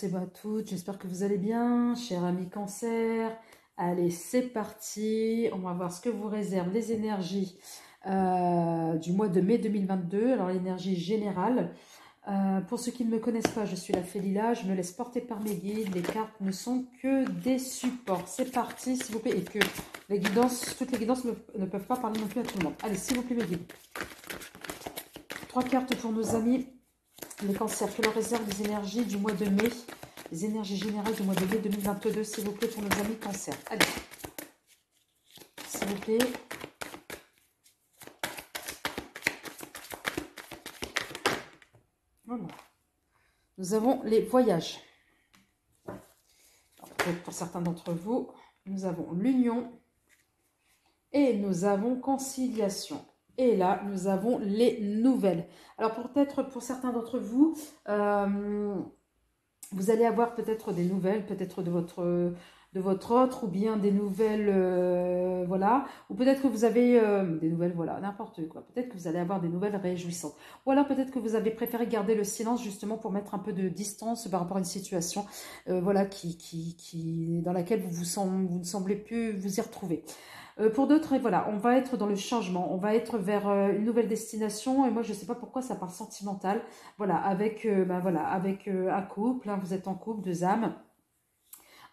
tous et à toutes, j'espère que vous allez bien, chers amis Cancer. Allez, c'est parti, on va voir ce que vous réservent les énergies du mois de mai 2022. Alors l'énergie générale, pour ceux qui ne me connaissent pas, je suis la Félila, je me laisse porter par mes guides, les cartes ne sont que des supports. C'est parti, s'il vous plaît, et que les guidances, toutes les guidances ne peuvent pas parler non plus à tout le monde. Allez, s'il vous plaît, mes guides. 3 cartes pour nos amis. Les cancers, que leur réserve les énergies du mois de mai, les énergies générales du mois de mai 2022, s'il vous plaît, pour nos amis cancers. Allez, s'il vous plaît. Voilà. Nous avons les voyages. Peut-être pour certains d'entre vous, nous avons l'union et nous avons conciliation. Et là, nous avons les nouvelles. Alors, peut-être pour certains d'entre vous, vous allez avoir peut-être des nouvelles, peut-être de votre autre, ou bien des nouvelles, voilà. Ou peut-être que vous avez des nouvelles, voilà, n'importe quoi. Peut-être que vous allez avoir des nouvelles réjouissantes. Ou alors peut-être que vous avez préféré garder le silence justement pour mettre un peu de distance par rapport à une situation, voilà, dans laquelle vous ne semblez plus vous y retrouver. Pour d'autres, voilà, on va être dans le changement, on va être vers une nouvelle destination, et moi je ne sais pas pourquoi ça parle sentimental, voilà, avec un couple, hein, vous êtes en couple, 2 âmes.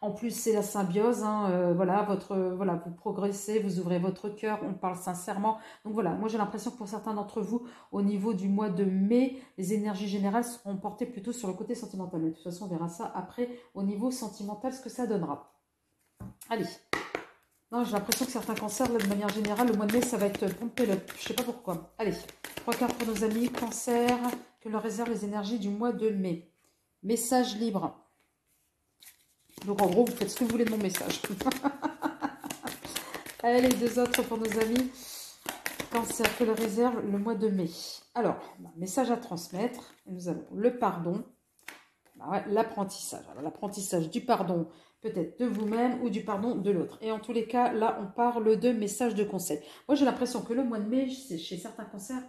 En plus, c'est la symbiose, hein, voilà, vous progressez, vous ouvrez votre cœur, on parle sincèrement. Donc voilà, moi j'ai l'impression que pour certains d'entre vous, au niveau du mois de mai, les énergies générales seront portées plutôt sur le côté sentimental. Mais de toute façon, on verra ça après, au niveau sentimental, ce que ça donnera. Allez. Non, j'ai l'impression que certains cancers, là, de manière générale, le mois de mai, ça va être pompé le. Je ne sais pas pourquoi. Allez, 3 cartes pour nos amis cancers, que leur réservent les énergies du mois de mai. Message libre. Donc en gros, vous faites ce que vous voulez de mon message. Allez, les 2 autres pour nos amis cancers, que leur réserve le mois de mai. Alors, message à transmettre. Nous avons le pardon. Ouais, l'apprentissage. Alors, l'apprentissage du pardon, peut-être de vous-même ou du pardon de l'autre. Et en tous les cas, là, on parle de messages de conseil. Moi, j'ai l'impression que le mois de mai, chez certains cancers,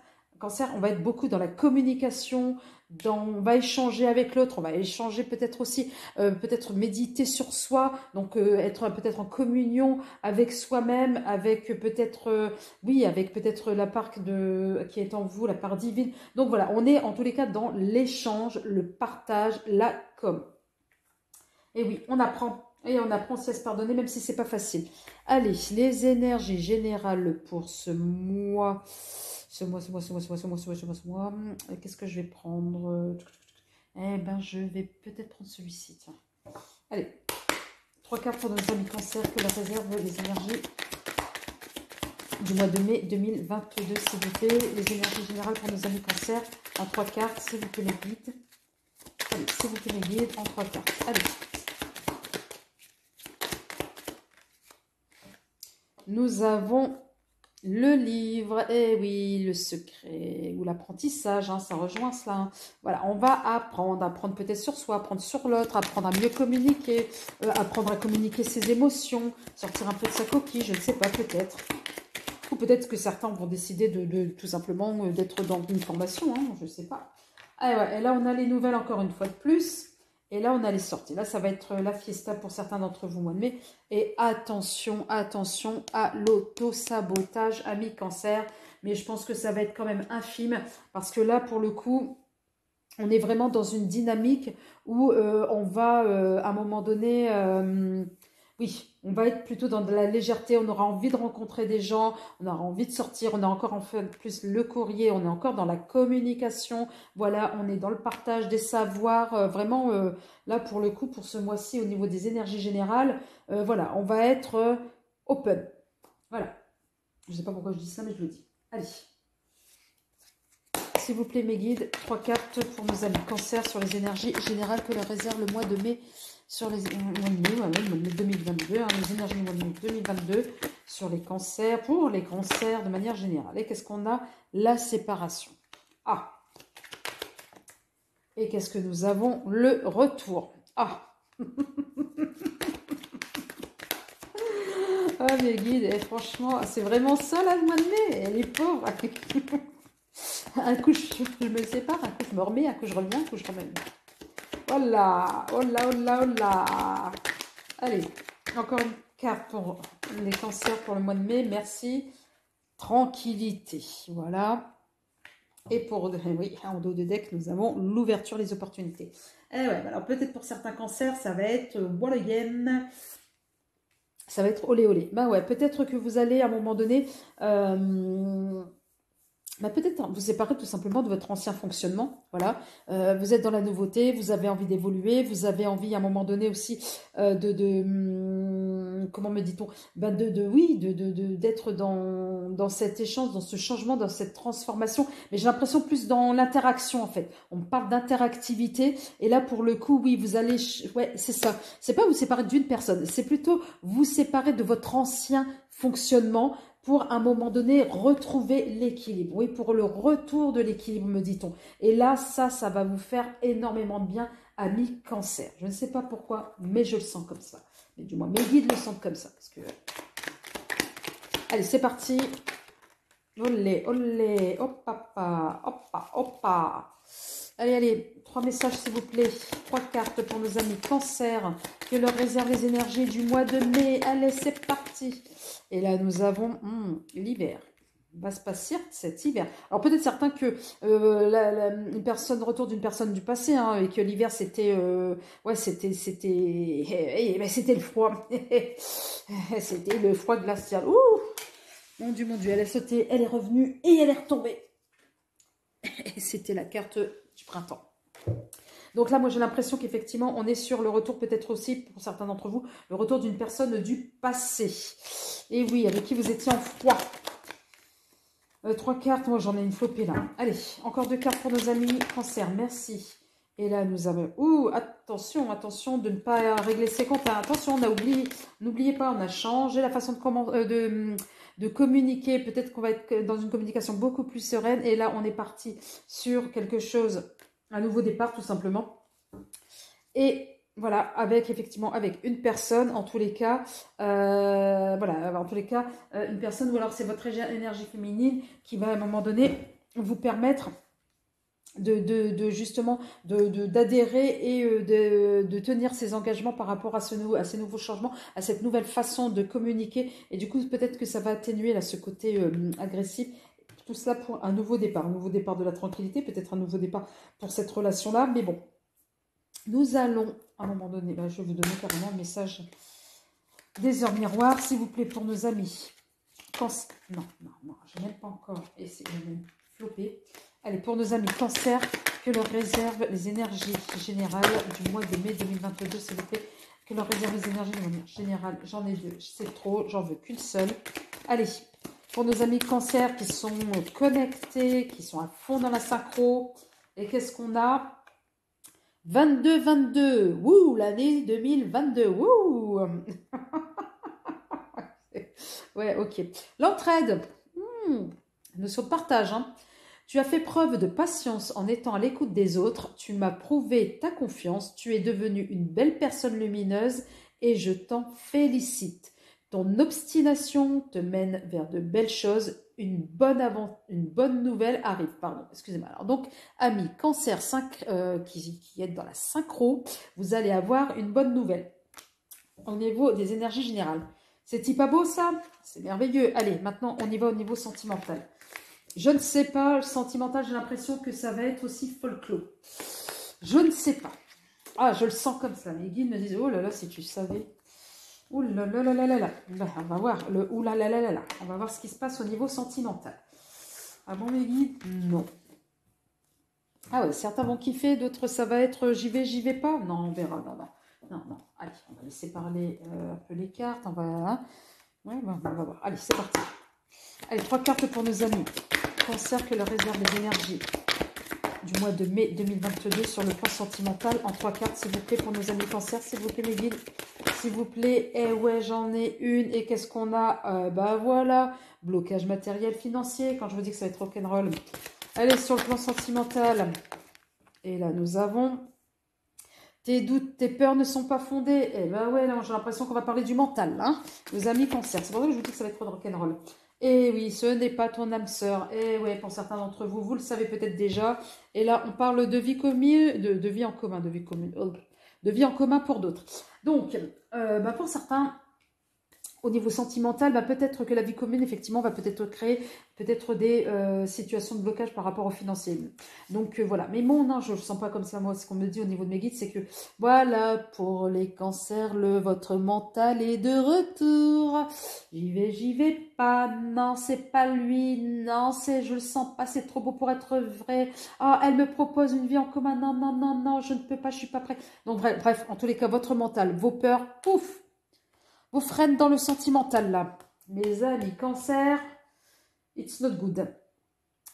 on va être beaucoup dans la communication, on va échanger avec l'autre, on va échanger peut-être aussi, peut-être méditer sur soi, donc être peut-être en communion avec soi-même, avec peut-être, oui, avec peut-être la part qui est en vous, la part divine. Donc voilà, on est en tous les cas dans l'échange, le partage, la com. Et oui, on apprend. Et on apprend aussi à se pardonner, même si c'est pas facile. Allez, les énergies générales pour ce mois. Qu'est-ce que je vais prendre? Eh ben, je vais peut-être prendre celui-ci. Tiens. Allez, 3 cartes pour nos amis cancers, que la réserve les énergies du mois de mai 2022, s'il vous plaît. Les énergies générales pour nos amis cancers en 3 cartes, s'il vous plaît, les guides. Allez, s'il vous plaît, les guides en 3 cartes. Allez. Nous avons le livre, et oui, le secret, ou l'apprentissage, hein, ça rejoint cela. Hein. Voilà, on va apprendre peut-être sur soi, apprendre sur l'autre, apprendre à mieux communiquer, apprendre à communiquer ses émotions, sortir un peu de sa coquille, je ne sais pas, peut-être. Ou peut-être que certains vont décider de tout simplement d'être dans une formation, hein, je ne sais pas. Ah ouais, et là, on a les nouvelles encore une fois de plus. Et là, on a les sorties. Là, ça va être la fiesta pour certains d'entre vous au mois de mai. Et attention, attention à l'auto-sabotage, amis cancer. Mais je pense que ça va être quand même infime. Parce que là, pour le coup, on est vraiment dans une dynamique où on va, à un moment donné... oui, on va être plutôt dans de la légèreté, on aura envie de rencontrer des gens, on aura envie de sortir, on a encore en fait plus le courrier, on est encore dans la communication, voilà, on est dans le partage des savoirs, vraiment, là pour le coup, pour ce mois-ci, au niveau des énergies générales, voilà, on va être open, voilà. Je ne sais pas pourquoi je dis ça, mais je le dis. Allez. S'il vous plaît, mes guides, 3 cartes pour nos amis cancer sur les énergies générales que leur réserve le mois de mai. Sur les mois de mai 2022, hein, les énergies du mois de mai 2022, sur les cancers, pour les cancers de manière générale. Et qu'est-ce qu'on a? La séparation. Ah. Et qu'est-ce que nous avons? Le retour. Ah. Ah, mes guides, et franchement, c'est vraiment ça, là, le mois de mai. Elle est pauvre. Un coup, je me sépare, un coup, je me remets, un coup, je reviens, un coup, je remets. Voilà. Oh là, oh là, oh là. Allez, encore une carte pour les cancers pour le mois de mai. Merci. Tranquillité. Voilà. Et pour, oui, en dos de deck, nous avons l'ouverture, les opportunités. Et ouais, alors peut-être pour certains cancers, ça va être what again? Ça va être olé olé. Ben ouais, peut-être que vous allez à un moment donné, peut-être vous séparer tout simplement de votre ancien fonctionnement. Voilà, vous êtes dans la nouveauté, vous avez envie d'évoluer, vous avez envie à un moment donné aussi comment me dit-on, oui, d'être dans cet échange, dans ce changement, dans cette transformation. Mais j'ai l'impression plus dans l'interaction en fait. On parle d'interactivité et là pour le coup, oui, vous allez, ouais, c'est ça. C'est pas vous séparer d'une personne, c'est plutôt vous séparer de votre ancien fonctionnement pour, à un moment donné, retrouver l'équilibre. Oui, pour le retour de l'équilibre, me dit-on. Et là, ça va vous faire énormément de bien, amis cancer. Je ne sais pas pourquoi, mais je le sens comme ça. Mais du moins, mes guides le sentent comme ça. Parce que... Allez, c'est parti. Olé, olé, hop, papa, hoppa, hoppa. Allez, allez, 3 messages s'il vous plaît. 3 cartes pour nos amis cancer. Que leur réserve les énergies du mois de mai. Allez, c'est parti. Et là, nous avons l'hiver. Va se passer cet hiver. Alors peut-être certains que une personne retour d'une personne du passé et que l'hiver c'était ouais c'était c'était le froid. C'était le froid glacial. Ouh, mon Dieu, elle est sautée, elle est revenue et elle est retombée. Et c'était la carte du printemps. Donc là, moi, j'ai l'impression qu'effectivement, on est sur le retour, peut-être aussi, pour certains d'entre vous, le retour d'une personne du passé. Et oui, avec qui vous étiez en froid. 3 cartes, moi, j'en ai une flopée là. Allez, encore 2 cartes pour nos amis cancer, merci. Et là, nous avons... Ouh, attention, attention de ne pas régler ses comptes. Attention, on a oublié, n'oubliez pas, on a changé la façon de communiquer. Peut-être qu'on va être dans une communication beaucoup plus sereine. Et là, on est parti sur quelque chose, un nouveau départ, tout simplement. Et voilà, avec effectivement, avec une personne, en tous les cas, voilà, en tous les cas, une personne, ou alors c'est votre énergie féminine qui va à un moment donné vous permettre justement d'adhérer et de tenir ses engagements par rapport à ces nouveaux changements, à cette nouvelle façon de communiquer. Et du coup, peut-être que ça va atténuer là, ce côté agressif. Tout cela pour un nouveau départ de la tranquillité, peut-être un nouveau départ pour cette relation-là. Mais bon, nous allons, à un moment donné, là, je vais vous donner carrément un message des heures miroirs, s'il vous plaît, pour nos amis. Non, je n'aime pas encore. Et c'est même flopé. Allez, pour nos amis cancer, que leur réserve les énergies générales du mois de mai 2022, s'il vous plaît. Que leur réserve les énergies de manière générale. J'en ai 2, c'est trop, j'en veux qu'une seule. Allez, pour nos amis cancer qui sont connectés, qui sont à fond dans la synchro. Et qu'est-ce qu'on a ? 22-22, wouh, l'année 2022, wouh. Ouais, ok. L'entraide, notion de partage. Tu as fait preuve de patience en étant à l'écoute des autres. Tu m'as prouvé ta confiance. Tu es devenue une belle personne lumineuse et je t'en félicite. Ton obstination te mène vers de belles choses. Une bonne nouvelle arrive. Pardon, excusez-moi. Alors donc, amis cancer 5, qui êtes dans la synchro, vous allez avoir une bonne nouvelle au niveau des énergies générales. C'est pas beau ça? C'est merveilleux. Allez, maintenant on y va au niveau sentimental. Je ne sais pas, le sentimental, j'ai l'impression que ça va être aussi folklore. Je ne sais pas. Ah, je le sens comme ça. Mes guides me disent, oh là là, si tu savais. Ouh là là là là là là. On va voir le ouh là là là là là. On va voir ce qui se passe au niveau sentimental. Ah bon, mes guides? Non. Ah ouais, certains vont kiffer, d'autres ça va être j'y vais pas. Non, on verra. Non. Allez, on va laisser parler un peu les cartes. On va... Ouais, on va voir. Allez, c'est parti. Allez, 3 cartes pour nos amis. Cancer, que leur réserve les énergies du mois de mai 2022 sur le plan sentimental. En 3 cartes, s'il vous plaît, pour nos amis cancer. S'il vous plaît, mes guides. S'il vous plaît. Eh ouais, j'en ai une. Et qu'est-ce qu'on a? Bah voilà. Blocage matériel financier. Quand je vous dis que ça va être rock'n'roll. Allez, sur le plan sentimental. Et là, nous avons... Tes doutes, tes peurs ne sont pas fondées. Eh ben ouais, j'ai l'impression qu'on va parler du mental, hein. Nos amis cancer. C'est pour ça que je vous dis que ça va être trop de rock'n'roll. Et oui, ce n'est pas ton âme sœur. Et ouais, pour certains d'entre vous, vous le savez peut-être déjà. Et là, on parle de vie commune, de vie en commun, de vie commune, de vie en commun pour d'autres. Donc, bah pour certains, au niveau sentimental, bah peut-être que la vie commune, effectivement, va peut-être créer peut-être des situations de blocage par rapport au financier. Donc voilà, mais mon ange, je ne le sens pas comme ça, moi, ce qu'on me dit au niveau de mes guides, c'est que voilà, pour les cancers, votre mental est de retour. J'y vais pas, non, c'est pas lui, non, je le sens pas, c'est trop beau pour être vrai. Ah, elle me propose une vie en commun, non, non, non, non, je ne peux pas, je suis pas prêt. Donc bref, en tous les cas, votre mental, vos peurs, pouf, vous freinent dans le sentimental, là. Mes amis, cancer, it's not good.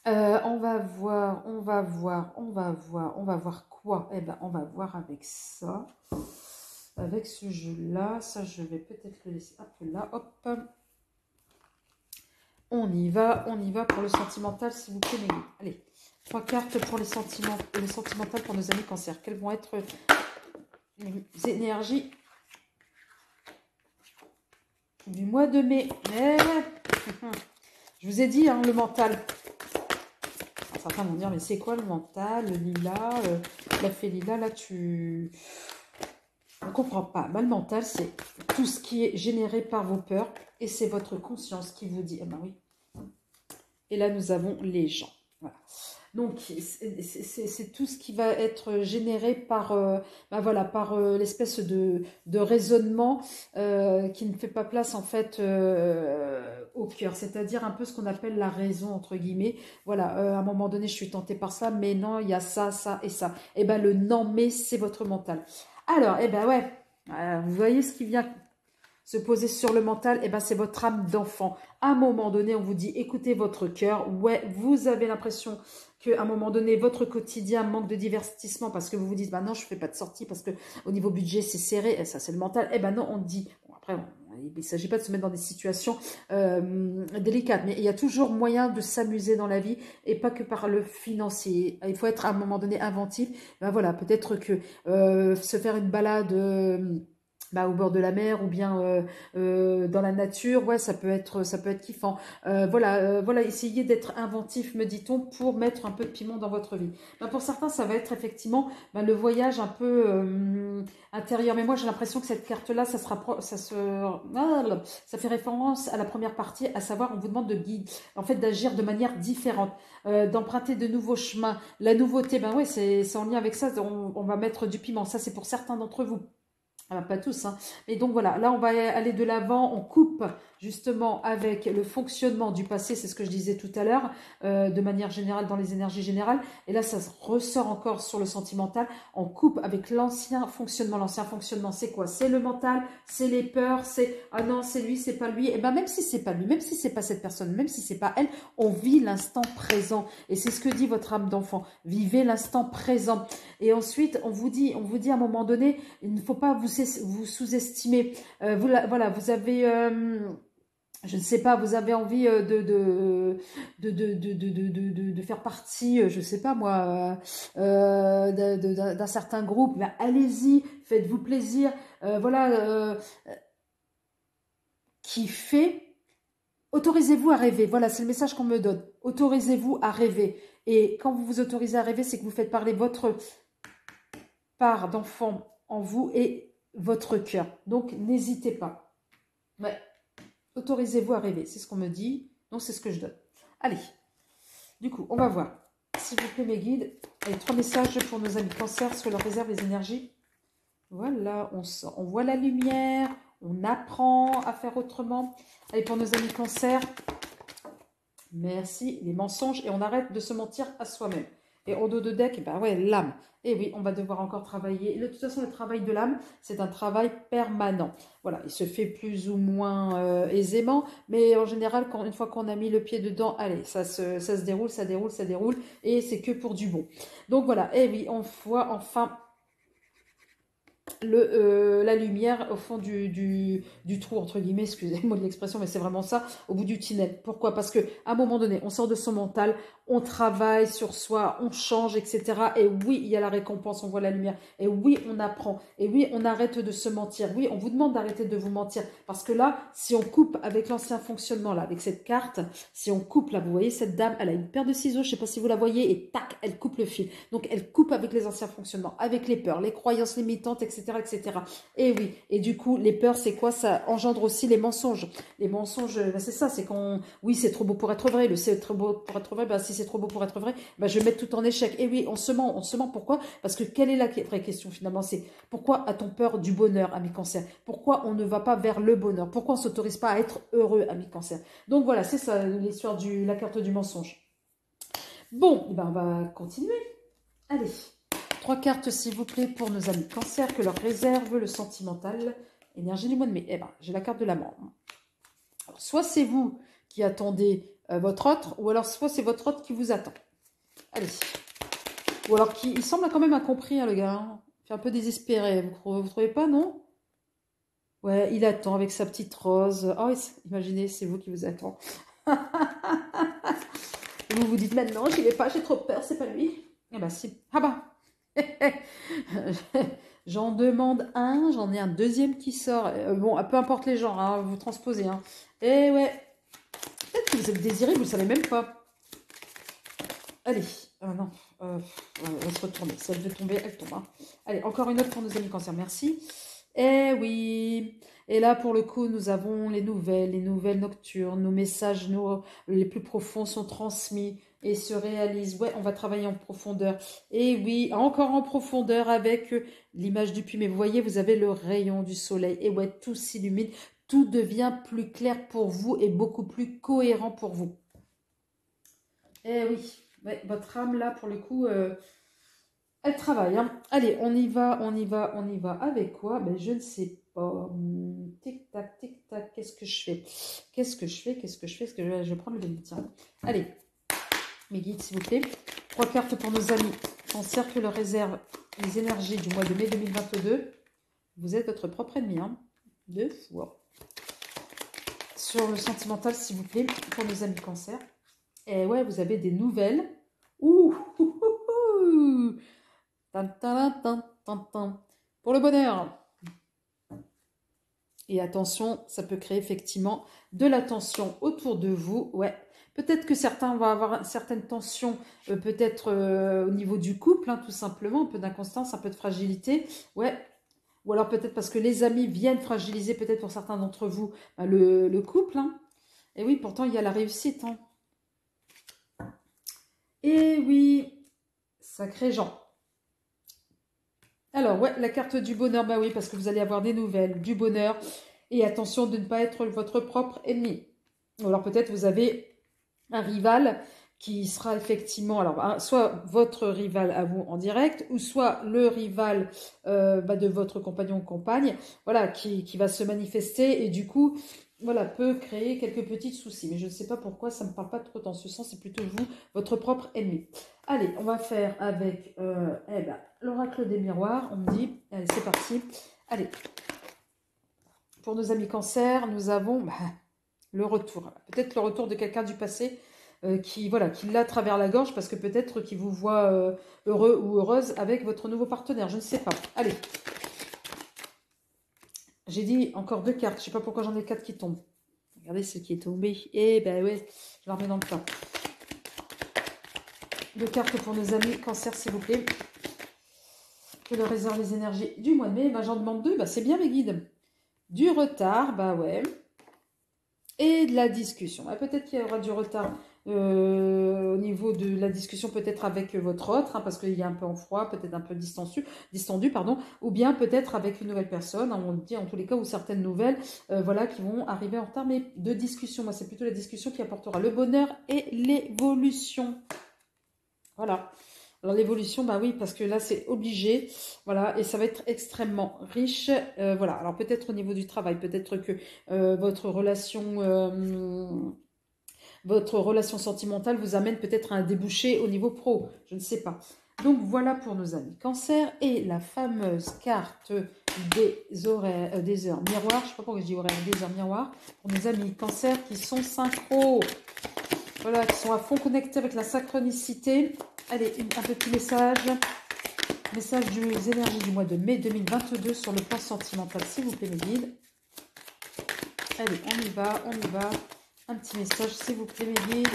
On va voir, on va voir, on va voir, on va voir quoi? Eh ben, on va voir avec ça. Avec ce jeu-là, ça, je vais peut-être le laisser un peu là. Hop. On y va pour le sentimental, s'il vous plaît, mes amis. Allez, 3 cartes pour les sentimentales pour nos amis cancer. Quelles vont être les énergies du mois de mai? Je vous ai dit, hein, le mental. Alors, certains vont dire, mais c'est quoi le mental? Le lilas, la fée lilas, là, on ne comprend pas. Bah, le mental, c'est tout ce qui est généré par vos peurs. Et c'est votre conscience qui vous dit, eh ben oui. Et là, nous avons les gens. Voilà. Donc, c'est tout ce qui va être généré par, bah voilà, par l'espèce de raisonnement qui ne fait pas place, en fait, au cœur. C'est-à-dire un peu ce qu'on appelle la raison, entre guillemets. Voilà, à un moment donné, je suis tentée par ça, mais non, il y a ça, ça et ça. Et bien, le non, mais c'est votre mental. Alors, eh ben ouais, vous voyez ce qui vient se poser sur le mental, eh ben c'est votre âme d'enfant. À un moment donné, on vous dit, écoutez votre cœur. Ouais, vous avez l'impression qu'à un moment donné, votre quotidien manque de divertissement parce que vous vous dites, bah non, je ne fais pas de sortie parce que au niveau budget, c'est serré. Et ça, c'est le mental. Eh ben non, on dit, bon, après, il ne s'agit pas de se mettre dans des situations délicates, mais il y a toujours moyen de s'amuser dans la vie et pas que par le financier. Il faut être à un moment donné inventif. Ben voilà, peut-être que se faire une balade bah, au bord de la mer ou bien dans la nature, ouais, ça peut être kiffant. Voilà, essayez d'être inventif, me dit-on, pour mettre un peu de piment dans votre vie. Bah, pour certains, ça va être effectivement bah, le voyage un peu intérieur. Mais moi, j'ai l'impression que cette carte-là, ça fait référence à la première partie, à savoir, on vous demande de guider, en fait, d'agir de manière différente, d'emprunter de nouveaux chemins. La nouveauté, ben ouais, c'est en lien avec ça. On va mettre du piment. Ça, c'est pour certains d'entre vous. Ah, pas tous, hein. Mais donc voilà, là on va aller de l'avant, on coupe justement avec le fonctionnement du passé, c'est ce que je disais tout à l'heure, de manière générale dans les énergies générales, et là ça ressort encore sur le sentimental, on coupe avec l'ancien fonctionnement. L'ancien fonctionnement, c'est quoi? C'est le mental, c'est les peurs, c'est ah non, c'est lui, c'est pas lui, et bien même si c'est pas lui, même si c'est pas cette personne, même si c'est pas elle, on vit l'instant présent, et c'est ce que dit votre âme d'enfant, vivez l'instant présent. Et ensuite on vous dit à un moment donné, il ne faut pas vous sous-estimer. Voilà, vous avez, je ne sais pas, vous avez envie de faire partie, je ne sais pas moi, d'un certain groupe. Ben, allez-y, faites-vous plaisir. Voilà, kiffez. Autorisez-vous à rêver. Voilà, c'est le message qu'on me donne. Autorisez-vous à rêver. Et quand vous vous autorisez à rêver, c'est que vous faites parler votre part d'enfant en vous et votre cœur. Donc, n'hésitez pas. Ouais. Autorisez-vous à rêver. C'est ce qu'on me dit. Donc, c'est ce que je donne. Allez. Du coup, on va voir. S'il vous plaît, mes guides. Allez, 3 messages pour nos amis cancer sur leur réserve les énergies. Voilà, on voit la lumière. On apprend à faire autrement. Allez, pour nos amis cancer. Merci. Les mensonges. Et on arrête de se mentir à soi-même. Et en dos de deck, ben ouais, l'âme. Et oui, on va devoir encore travailler. De toute façon, le travail de l'âme, c'est un travail permanent. Voilà, il se fait plus ou moins aisément, mais en général, une fois qu'on a mis le pied dedans, allez, ça se déroule, ça déroule, ça déroule, et c'est que pour du bon. Donc voilà, et oui, on voit enfin la lumière au fond du trou, entre guillemets, excusez-moi de l'expression, mais c'est vraiment ça, au bout du tunnel. Pourquoi? Parce qu'à un moment donné, on sort de son mental, on travaille sur soi, on change, etc. Et oui, il y a la récompense, on voit la lumière. Et oui, on apprend. Et oui, on arrête de se mentir. Oui, on vous demande d'arrêter de vous mentir. Parce que là, si on coupe avec l'ancien fonctionnement, là, avec cette carte, si on coupe, là, vous voyez, cette dame, elle a une paire de ciseaux, je ne sais pas si vous la voyez, et tac, elle coupe le fil. Donc, elle coupe avec les anciens fonctionnements, avec les peurs, les croyances limitantes, etc., etc. Et oui, et du coup, les peurs, c'est quoi? Ça engendre aussi les mensonges. Les mensonges, ben c'est ça, c'est qu'on, oui, c'est trop beau pour être vrai, le c'est trop beau pour être vrai, ben si c'est trop beau pour être vrai, ben je vais mettre tout en échec. Et oui, on se ment, pourquoi? Parce que quelle est la vraie question finalement? C'est pourquoi a-t-on peur du bonheur, ami Cancer? Pourquoi on ne va pas vers le bonheur? Pourquoi on ne s'autorise pas à être heureux, ami Cancer? Donc voilà, c'est ça l'histoire de la carte du mensonge. Bon, ben on va continuer. Allez, 3 cartes s'il vous plaît pour nos amis Cancer, que leur réserve le sentimental, énergie du mois de mai. Eh ben, j'ai la carte de l'amant. Alors, soit c'est vous qui attendez votre autre, ou alors soit c'est votre autre qui vous attend. Allez. Ou alors il semble quand même incompris, hein, le gars. Hein. Il fait un peu désespéré. Vous trouvez pas, non? Ouais, il attend avec sa petite rose. Oh, imaginez, c'est vous qui vous attend. Vous vous dites maintenant, j'y vais pas, j'ai trop peur, c'est pas lui. Eh ben si. Ah bah. J'en demande un, j'en ai un deuxième qui sort. Bon, peu importe les genres, hein, vous transposez. Hein. Et ouais, peut-être que vous êtes désiré, vous le savez même pas. Allez, non, on va se retourner. Si elle veut tomber, elle tombe. Hein. Allez, encore une autre pour nos amis Cancer, merci. Eh oui. Et là, pour le coup, nous avons les nouvelles nocturnes. Nos messages les plus profonds sont transmis et se réalisent. Ouais, on va travailler en profondeur. Et oui, encore en profondeur avec l'image du puits. Mais vous voyez, vous avez le rayon du soleil. Et ouais, tout s'illumine. Tout devient plus clair pour vous et beaucoup plus cohérent pour vous. Eh oui. Ouais, votre âme, là, pour le coup, elle travaille. Hein. Allez, on y va. Avec quoi? Ben, je ne sais pas. Tic-tac, tic-tac. Qu'est-ce que je fais? Est-ce que je vais prendre le béni, tiens. Allez, mes guides, s'il vous plaît. 3 cartes pour nos amis. Cancer que leur réserve les énergies du mois de mai 2022. Vous êtes votre propre ennemi. Hein. 2 fois. Sur le sentimental, s'il vous plaît, pour nos amis Cancer. Et ouais, vous avez des nouvelles. Ouh, ouh, ouh, ouh. Pour le bonheur. Et attention, ça peut créer effectivement de la tension autour de vous. Ouais, peut-être que certains vont avoir certaines tensions, peut-être au niveau du couple, hein, tout simplement, un peu d'inconstance, un peu de fragilité. Ouais, ou alors peut-être parce que les amis viennent fragiliser, peut-être pour certains d'entre vous, le couple. Hein. Et oui, pourtant, il y a la réussite. Hein. Et oui, sacré Jean. Alors, ouais, la carte du bonheur, bah oui, parce que vous allez avoir des nouvelles, du bonheur. Et attention de ne pas être votre propre ennemi. Ou alors peut-être vous avez un rival qui sera effectivement, alors soit votre rival à vous en direct, ou soit le rival de votre compagnon ou compagne, voilà, qui va se manifester et du coup, voilà, peut créer quelques petits soucis. Mais je ne sais pas pourquoi, ça ne me parle pas trop dans ce sens, c'est plutôt vous, votre propre ennemi. Allez, on va faire avec l'oracle des miroirs, on me dit. Allez, c'est parti. Allez. Pour nos amis Cancer, nous avons le retour. Peut-être le retour de quelqu'un du passé qui l'a à travers la gorge parce que peut-être qu'il vous voit heureux ou heureuse avec votre nouveau partenaire. Je ne sais pas. Allez. J'ai dit encore 2 cartes. Je ne sais pas pourquoi j'en ai 4 qui tombent. Regardez ce qui est tombé. Eh ben ouais, je la remets dans le tas. 2 cartes pour nos amis Cancer, s'il vous plaît. Je leur réserve les énergies du mois de mai. J'en demande 2. C'est bien mes guides. Du retard, bah ouais. Et de la discussion. Peut-être qu'il y aura du retard au niveau de la discussion, peut-être avec votre autre, hein, parce qu'il y a un peu en froid, peut-être un peu distendu, pardon, ou bien peut-être avec une nouvelle personne, hein, on dit en tous les cas, ou certaines nouvelles, voilà, qui vont arriver en retard, mais de discussion. Moi, c'est plutôt la discussion qui apportera le bonheur et l'évolution. Voilà. Alors l'évolution, bah oui, parce que là c'est obligé, voilà, et ça va être extrêmement riche, voilà. Alors peut-être au niveau du travail, peut-être que votre relation sentamentale vous amène peut-être à un débouché au niveau pro, je ne sais pas. Donc voilà pour nos amis Cancer et la fameuse carte des heures miroirs, je ne sais pas pourquoi je dis horaires, des heures miroirs, pour nos amis Cancer qui sont synchro. voilà, qui sont à fond connectés avec la synchronicité. Allez, un petit message. Message des énergies du mois de mai 2022 sur le plan sentimental, s'il vous plaît, mes guides. Allez, on y va, on y va. Un petit message, s'il vous plaît, mes guides.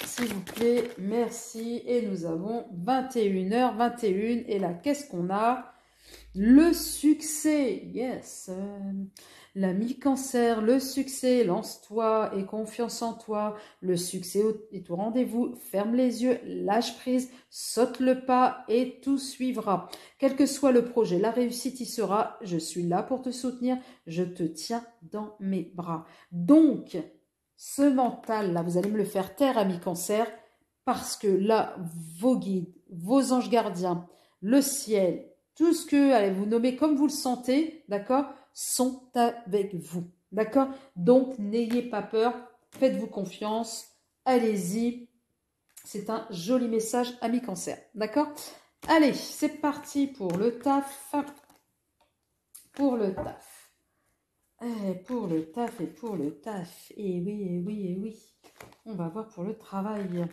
S'il vous plaît, merci. Et nous avons 21h21. Et là, qu'est-ce qu'on a? Le succès, yes. L'ami cancer, le succès, lance-toi et confiance en toi. Le succès est au rendez-vous. Ferme les yeux, lâche prise, saute le pas et tout suivra. Quel que soit le projet, la réussite y sera. Je suis là pour te soutenir. Je te tiens dans mes bras. Donc, ce mental-là, vous allez me le faire taire, ami cancer, parce que là, vos guides, vos anges gardiens, le ciel, tout ce que, allez, vous nommez comme vous le sentez, d'accord, sont avec vous, d'accord? Donc, n'ayez pas peur, faites-vous confiance, allez-y. C'est un joli message, ami cancer, d'accord? Allez, c'est parti pour le taf. Pour le taf. Pour le taf et pour le taf. Et oui, et oui, et oui. On va voir pour le travail.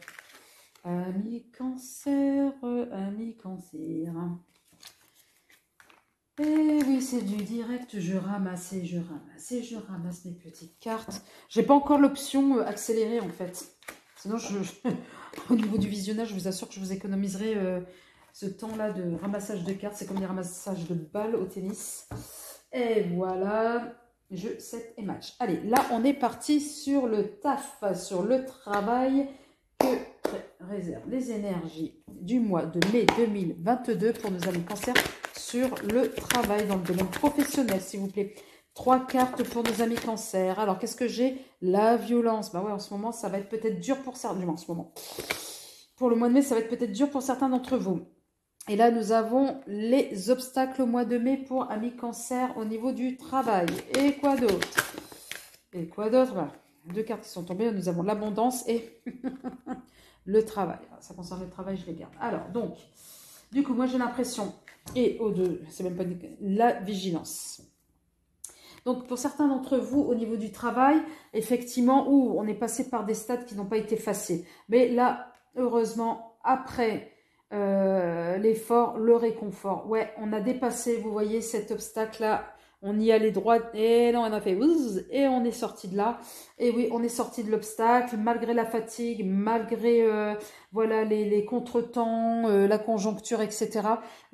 Ami cancer, ami cancer. Et oui, c'est du direct, je ramasse et je ramasse et je ramasse mes petites cartes. J'ai pas encore l'option accélérée en fait. Sinon, au niveau du visionnage, je vous assure que je vous économiserai ce temps-là de ramassage de cartes. C'est comme des ramassages de balles au tennis. Et voilà, jeu 7 et match. Allez, là, on est parti sur le taf, sur le travail que réservent les énergies du mois de mai 2022 pour nos amis cancer sur le travail dans le domaine professionnel, s'il vous plaît. 3 cartes pour nos amis cancer. Alors, qu'est-ce que j'ai? La violence. Bah ouais, en ce moment, ça va être peut-être dur pour certains. En ce moment. Pour le mois de mai, ça va être peut-être dur pour certains d'entre vous. Et là, nous avons les obstacles au mois de mai pour amis cancer au niveau du travail. Et quoi d'autre? Et quoi d'autre? Voilà. 2 cartes qui sont tombées. Nous avons l'abondance et le travail. Ça concerne le travail, je les garde. Alors, donc, du coup, moi, j'ai l'impression, et au-deux, c'est même pas la vigilance. Donc, pour certains d'entre vous, au niveau du travail, effectivement, on est passé par des stades qui n'ont pas été faciles. Mais là, heureusement, après l'effort, le réconfort. Ouais, on a dépassé, vous voyez, cet obstacle-là. On y allait droit, et non, on a fait et on est sorti de là. Et oui, on est sorti de l'obstacle, malgré la fatigue, malgré voilà les contretemps, la conjoncture, etc.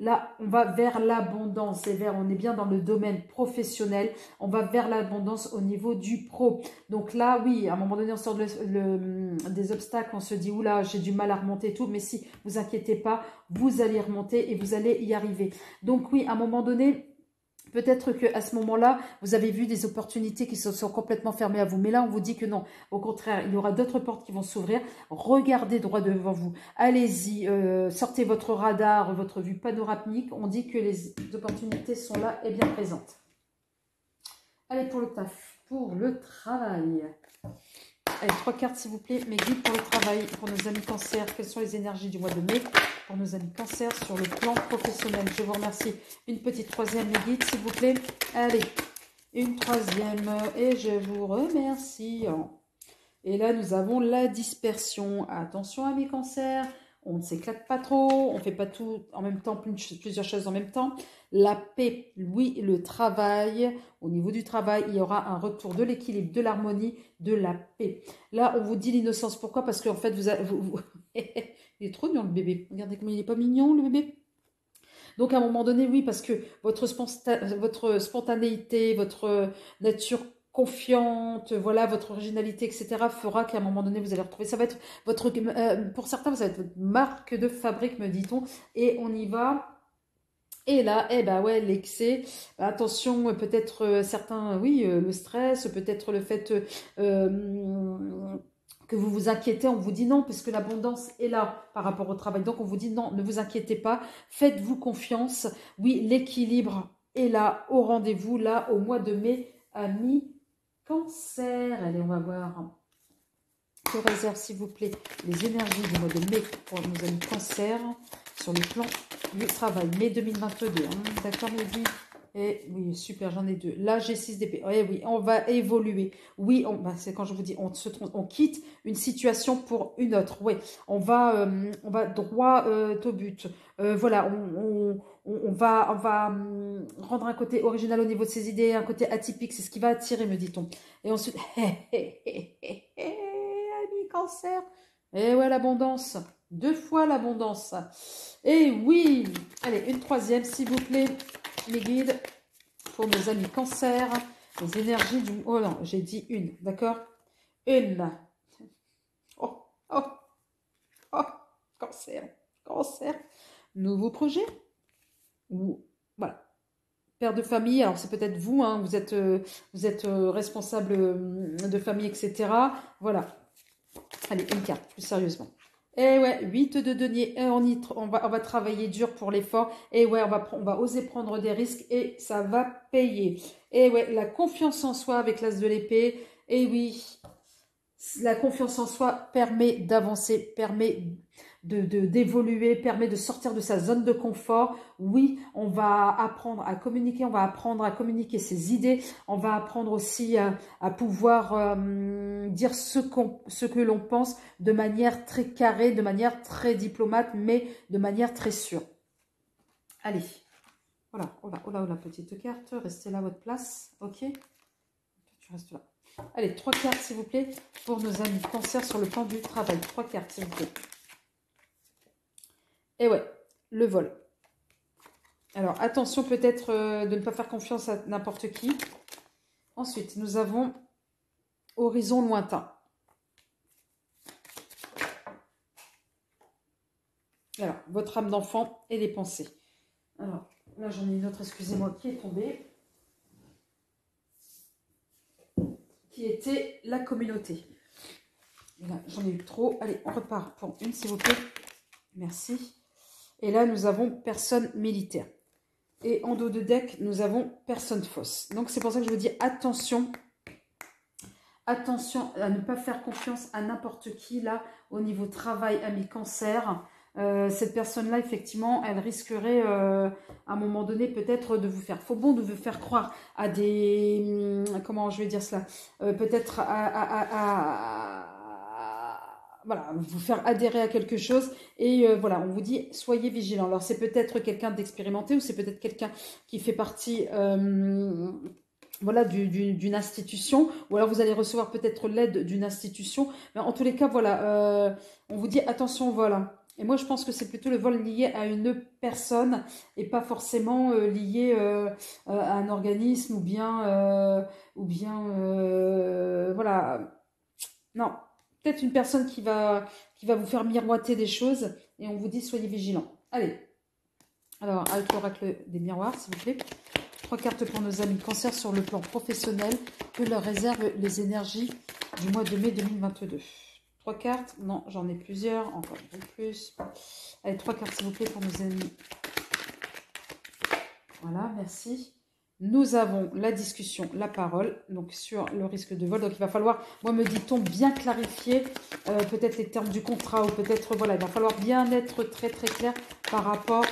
Là, on va vers l'abondance et on est bien dans le domaine professionnel. On va vers l'abondance au niveau du pro. Donc là, oui, à un moment donné, on sort des obstacles, on se dit, oula, j'ai du mal à remonter et tout. Mais si, vous inquiétez pas, vous allez remonter et vous allez y arriver. Donc oui, à un moment donné, peut-être qu'à ce moment-là, vous avez vu des opportunités qui se sont complètement fermées à vous. Mais là, on vous dit que non. Au contraire, il y aura d'autres portes qui vont s'ouvrir. Regardez droit devant vous. Allez-y, sortez votre radar, votre vue panoramique. On dit que les opportunités sont là et bien présentes. Allez, pour le taf, pour le travail. Allez, 3 cartes, s'il vous plaît. Mes guides pour le travail, pour nos amis cancer. Quelles sont les énergies du mois de mai pour nos amis cancer sur le plan professionnel? Je vous remercie. Une petite troisième, mes guides, s'il vous plaît. Allez, une troisième. Et je vous remercie. Et là, nous avons la dispersion. Attention, amis cancer. On ne s'éclate pas trop. On ne fait pas tout en même temps, plusieurs choses en même temps. La paix, oui, le travail. Au niveau du travail, il y aura un retour de l'équilibre, de l'harmonie, de la paix. Là, on vous dit l'innocence. Pourquoi? Parce qu'en fait, il est trop mignon, le bébé. Regardez comment il n'est pas mignon, le bébé. Donc, à un moment donné, oui, parce que votre spontanéité, votre nature confiante, voilà, votre originalité, etc., fera qu'à un moment donné, vous allez retrouver. Ça va être votre, pour certains, ça va être votre marque de fabrique, me dit-on. Et on y va. Et là, eh ben ouais, l'excès, attention, peut-être certains, oui, le stress, peut-être le fait que vous vous inquiétez, on vous dit non, parce que l'abondance est là par rapport au travail. Donc, on vous dit non, ne vous inquiétez pas, faites-vous confiance. Oui, l'équilibre est là, au rendez-vous, là, au mois de mai, amis cancer. Allez, on va voir. Je réserve, s'il vous plaît, les énergies du mois de mai pour nos amis cancer sur le plan du travail. Mai 2022, hein. D'accord, mes guides? Et oui, super, j'en ai 2. Là, j'ai 6 d'épée. Eh oui, on va évoluer. Oui, c'est quand je vous dis, on quitte une situation pour une autre. Oui, on va droit au but. Voilà, on va rendre un côté original au niveau de ses idées, un côté atypique. C'est ce qui va attirer, me dit-on. Et ensuite, ami cancer. Et ouais, l'abondance. 2 fois l'abondance. Et oui, allez, une troisième, s'il vous plaît, mes guides, pour nos amis cancer, les énergies du... Oh non, j'ai dit une, d'accord? Une. Oh, oh, oh, cancer, cancer. Nouveau projet? Ou, voilà. Père de famille, alors c'est peut-être vous, hein, vous êtes responsable de famille, etc. Voilà. Allez, une carte, plus sérieusement. Et ouais, 8 de denier, et on va travailler dur pour l'effort. Et ouais, on va oser prendre des risques et ça va payer. Et ouais, la confiance en soi avec l'as de l'épée. Et oui, la confiance en soi permet d'avancer, permet d'évoluer, permet de sortir de sa zone de confort. Oui, on va apprendre à communiquer, on va apprendre à communiquer ses idées, on va apprendre aussi à pouvoir dire ce que l'on pense de manière très carrée, de manière très diplomate, mais de manière très sûre. Allez, voilà, oh là, petite carte, restez là à votre place, ok? Tu restes là. Allez, 3 cartes, s'il vous plaît, pour nos amis cancer sur le plan du travail. 3 cartes, s'il vous plaît. Et ouais, le vol. Alors, attention peut-être de ne pas faire confiance à n'importe qui. Ensuite, nous avons horizon lointain. Alors, votre âme d'enfant et les pensées. Alors, là, j'en ai une autre, excusez-moi, qui est tombée. Qui était la communauté. Là, j'en ai eu trop. Allez, on repart pour une, s'il vous plaît. Merci. Et là, nous avons personne militaire. Et en dos de deck, nous avons personne fausse. Donc, c'est pour ça que je vous dis attention. Attention à ne pas faire confiance à n'importe qui, là, au niveau travail, ami cancer. Cette personne-là, effectivement, elle risquerait, à un moment donné, peut-être de vous faire faux bon, de vous faire croire à des... comment je vais dire cela peut-être voilà, vous faire adhérer à quelque chose. Et voilà, on vous dit, soyez vigilants. Alors, c'est peut-être quelqu'un d'expérimenté ou c'est peut-être quelqu'un qui fait partie... voilà, d'une institution, ou alors vous allez recevoir peut-être l'aide d'une institution. Mais en tous les cas, voilà, on vous dit attention, voilà. Et moi, je pense que c'est plutôt le vol lié à une personne et pas forcément lié à un organisme ou bien voilà. Non, peut-être une personne qui va vous faire miroiter des choses et on vous dit soyez vigilants. Allez, alors avec l'oracle des miroirs, s'il vous plaît. 3 cartes pour nos amis cancer sur le plan professionnel que leur réservent les énergies du mois de mai 2022. 3 cartes, non, j'en ai plusieurs, encore plus. Allez, 3 cartes s'il vous plaît pour nos amis. Voilà, merci. Nous avons la discussion, la parole, donc sur le risque de vol. Donc il va falloir, moi me dit-on, bien clarifier peut-être les termes du contrat ou peut-être, voilà, il va falloir bien être très très clair par rapport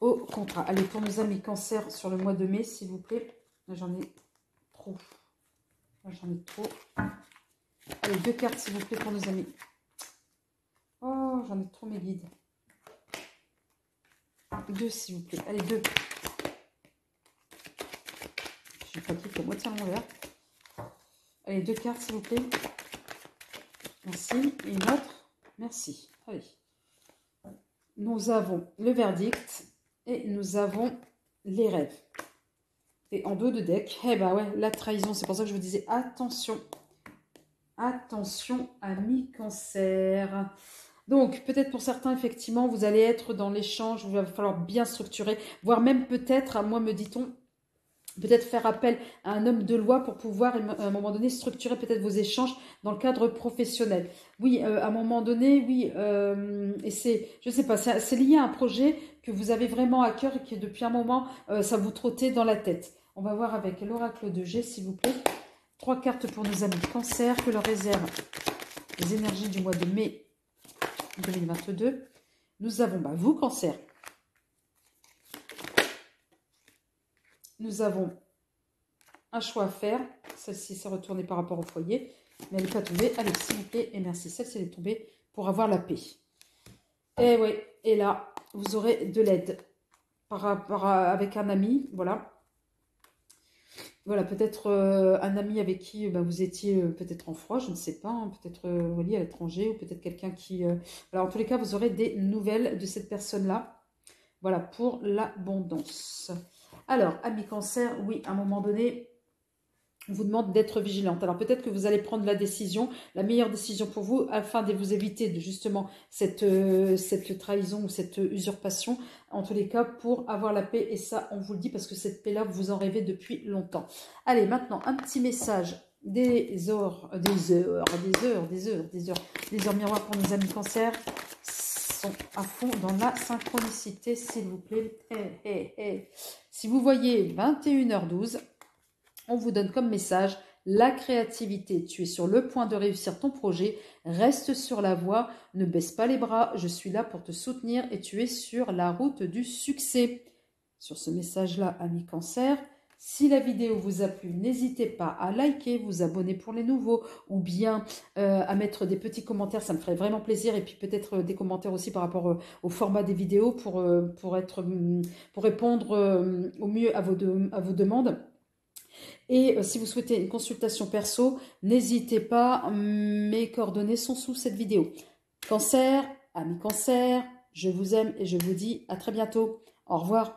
au contrat. Allez, pour nos amis cancer sur le mois de mai, s'il vous plaît. Là, j'en ai trop. Là, j'en ai trop. Allez, 2 cartes, s'il vous plaît, pour nos amis. Oh, j'en ai trop, mes guides. 2, s'il vous plaît. Allez, 2. Je crois qu'il faut moitié à l'envers. Allez, 2 cartes, s'il vous plaît. Merci. Et une autre. Merci. Allez. Nous avons le verdict. Et nous avons les rêves. Et en dos de deck, eh ben ouais, la trahison. C'est pour ça que je vous disais attention. Attention, amis cancer. Donc, peut-être pour certains, effectivement, vous allez être dans l'échange. Il va falloir bien structurer. Voire même peut-être, moi me dit-on, peut-être faire appel à un homme de loi pour pouvoir, à un moment donné, structurer peut-être vos échanges dans le cadre professionnel. Oui, à un moment donné, oui, et c'est, je sais pas, c'est lié à un projet que vous avez vraiment à cœur et que depuis un moment, ça vous trottait dans la tête. On va voir avec l'oracle de G, s'il vous plaît. 3 cartes pour nos amis cancer, que leur réservent les énergies du mois de mai 2022. Nous avons, vous, cancer. nous avons un choix à faire. Celle-ci s'est retournée par rapport au foyer, mais elle n'est pas tombée. Allez, s'il vous plaît, et merci. Celle-ci, elle est tombée pour avoir la paix. Et oui, et là, vous aurez de l'aide avec un ami, voilà. Voilà, peut-être un ami avec qui vous étiez peut-être en froid, je ne sais pas, hein, peut-être relié à l'étranger, ou peut-être quelqu'un qui... Alors, en tous les cas, vous aurez des nouvelles de cette personne-là. Voilà, pour l'abondance. Alors, ami Cancer, oui, à un moment donné, on vous demande d'être vigilante. Alors, peut-être que vous allez prendre la décision, la meilleure décision pour vous, afin de vous éviter de justement cette trahison ou cette usurpation. En tous les cas, pour avoir la paix. Et ça, on vous le dit parce que cette paix-là, vous en rêvez depuis longtemps. Allez, maintenant, un petit message des heures miroirs pour nos amis Cancer. Sont à fond dans la synchronicité, s'il vous plaît. Si vous voyez 21h12, on vous donne comme message la créativité. Tu es sur le point de réussir ton projet. Reste sur la voie. Ne baisse pas les bras. Je suis là pour te soutenir et tu es sur la route du succès. Sur ce message-là, ami Cancer, si la vidéo vous a plu, n'hésitez pas à liker, vous abonner pour les nouveaux ou bien à mettre des petits commentaires. Ça me ferait vraiment plaisir. Et puis peut-être des commentaires aussi par rapport au format des vidéos pour répondre au mieux à vos demandes. Et si vous souhaitez une consultation perso, n'hésitez pas, mes coordonnées sont sous cette vidéo. Cancer, amis Cancer, je vous aime et je vous dis à très bientôt. Au revoir.